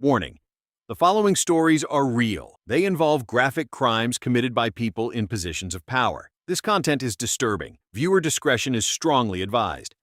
Warning: the following stories are real. They involve graphic crimes committed by people in positions of power. This content is disturbing. Viewer discretion is strongly advised.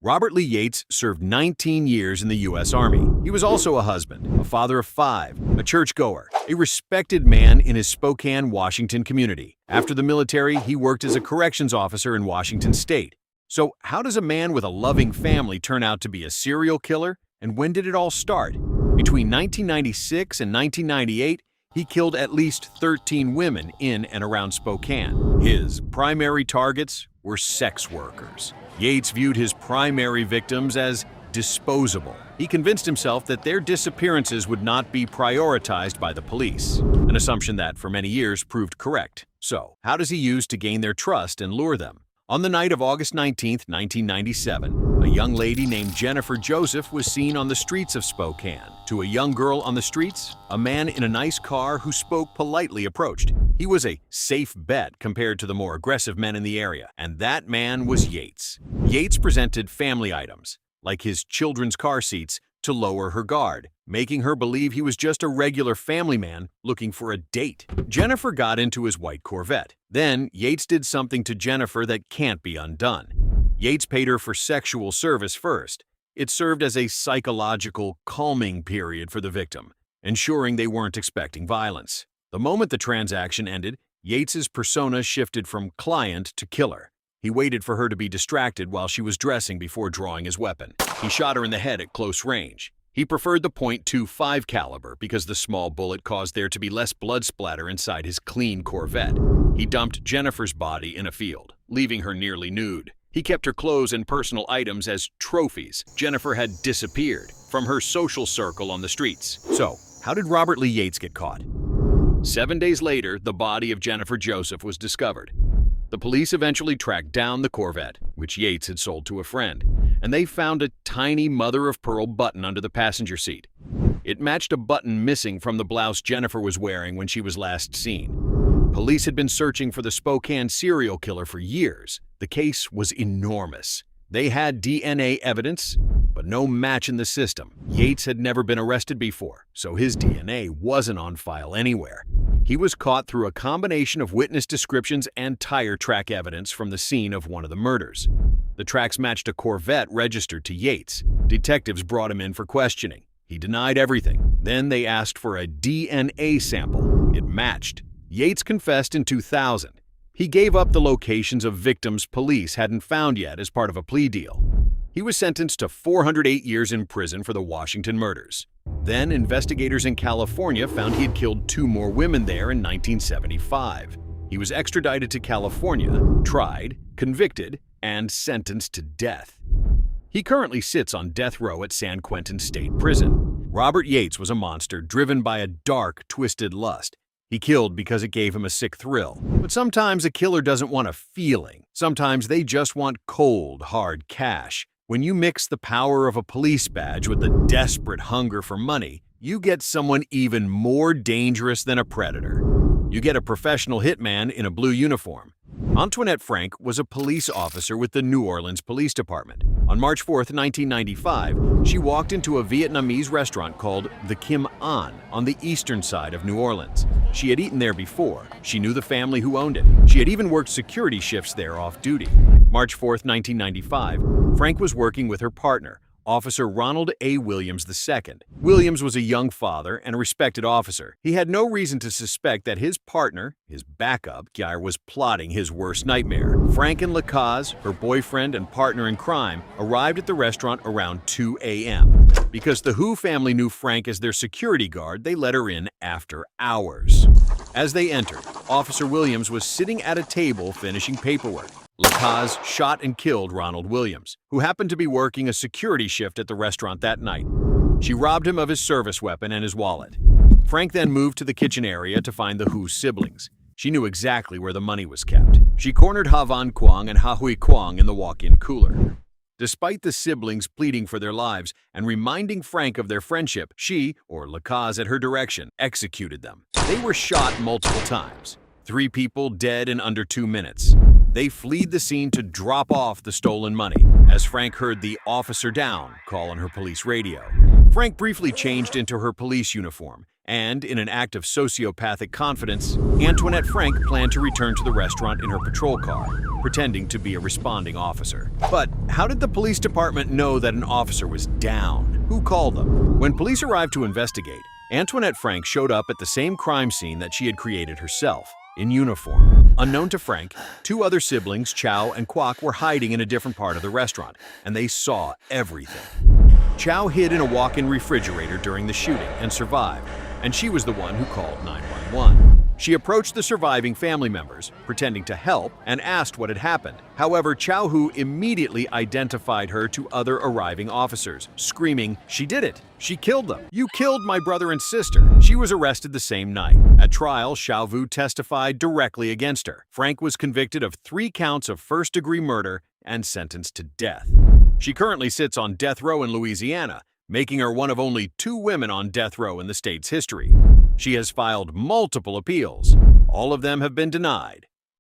Robert Lee Yates served 19 years in the U.S. Army. He was also a husband, a father of 5, a churchgoer, a respected man in his Spokane, Washington community. After the military, he worked as a corrections officer in Washington state. So, how does a man with a loving family turn out to be a serial killer? And when did it all start? Between 1996 and 1998, he killed at least 13 women in and around Spokane. His primary targets were sex workers. Yates viewed his primary victims as disposable. He convinced himself that their disappearances would not be prioritized by the police, an assumption that for many years proved correct. So, how does he use to gain their trust and lure them? On the night of August 19, 1997, a young lady named Jennifer Joseph was seen on the streets of Spokane. To a young girl on the streets, a man in a nice car who spoke politely approached. He was a safe bet compared to the more aggressive men in the area, and that man was Yates. Yates presented family items, like his children's car seats, to lower her guard, making her believe he was just a regular family man looking for a date. Jennifer got into his white Corvette. Then, Yates did something to Jennifer that can't be undone. Yates paid her for sexual service first. It served as a psychological calming period for the victim, ensuring they weren't expecting violence. The moment the transaction ended, Yates's persona shifted from client to killer. He waited for her to be distracted while she was dressing before drawing his weapon. He shot her in the head at close range. He preferred the .25 caliber because the small bullet caused there to be less blood splatter inside his clean Corvette. He dumped Jennifer's body in a field, leaving her nearly nude. He kept her clothes and personal items as trophies. Jennifer had disappeared from her social circle on the streets. So, how did Robert Lee Yates get caught? 7 days later, the body of Jennifer Joseph was discovered. The police eventually tracked down the Corvette, which Yates had sold to a friend, and they found a tiny mother-of-pearl button under the passenger seat. It matched a button missing from the blouse Jennifer was wearing when she was last seen. Police had been searching for the Spokane serial killer for years. The case was enormous. They had DNA evidence, but no match in the system. Yates had never been arrested before, so his DNA wasn't on file anywhere. He was caught through a combination of witness descriptions and tire track evidence from the scene of one of the murders. The tracks matched a Corvette registered to Yates. Detectives brought him in for questioning. He denied everything. Then they asked for a DNA sample. It matched. Yates confessed in 2000. He gave up the locations of victims police hadn't found yet as part of a plea deal. He was sentenced to 408 years in prison for the Washington murders. Then, investigators in California found he had killed 2 more women there in 1975. He was extradited to California, tried, convicted, and sentenced to death. He currently sits on death row at San Quentin State Prison. Robert Yates was a monster driven by a dark, twisted lust. He killed because it gave him a sick thrill. But sometimes a killer doesn't want a feeling. Sometimes they just want cold, hard cash. When you mix the power of a police badge with the desperate hunger for money, you get someone even more dangerous than a predator. You get a professional hitman in a blue uniform. Antoinette Frank was a police officer with the New Orleans Police Department. On March 4, 1995, she walked into a Vietnamese restaurant called the Kim An on the eastern side of New Orleans. She had eaten there before. She knew the family who owned it. She had even worked security shifts there off duty. March 4, 1995, Frank was working with her partner, Officer Ronald A. Williams II. Williams was a young father and a respected officer. He had no reason to suspect that his partner, his backup guy, was plotting his worst nightmare. Frank and Lacaze, her boyfriend and partner in crime, arrived at the restaurant around 2 a.m. Because the Hu family knew Frank as their security guard, they let her in after hours. As they entered, Officer Williams was sitting at a table finishing paperwork. Lacaze shot and killed Ronald Williams, who happened to be working a security shift at the restaurant that night. She robbed him of his service weapon and his wallet. Frank then moved to the kitchen area to find the Hu siblings. She knew exactly where the money was kept. She cornered Ha Van Quang and Ha Hui Quang in the walk-in cooler. Despite the siblings pleading for their lives and reminding Frank of their friendship, she, or Lacaze at her direction, executed them. They were shot multiple times. 3 people dead in under 2 minutes. They fled the scene to drop off the stolen money as Frank heard the "officer down" call on her police radio. Frank briefly changed into her police uniform, and in an act of sociopathic confidence, Antoinette Frank planned to return to the restaurant in her patrol car, pretending to be a responding officer. But how did the police department know that an officer was down? Who called them? When police arrived to investigate, Antoinette Frank showed up at the same crime scene that she had created herself, in uniform. Unknown to Frank, two other siblings, Chow and Kwok, were hiding in a different part of the restaurant, and they saw everything. Chow hid in a walk-in refrigerator during the shooting and survived, and she was the one who called 911. She approached the surviving family members, pretending to help, and asked what had happened. However, Chow Hu immediately identified her to other arriving officers, screaming, "She did it! She killed them! You killed my brother and sister!" She was arrested the same night. At trial, Chow Hu testified directly against her. Frank was convicted of 3 counts of first-degree murder and sentenced to death. She currently sits on death row in Louisiana, making her one of only 2 women on death row in the state's history. She has filed multiple appeals. All of them have been denied.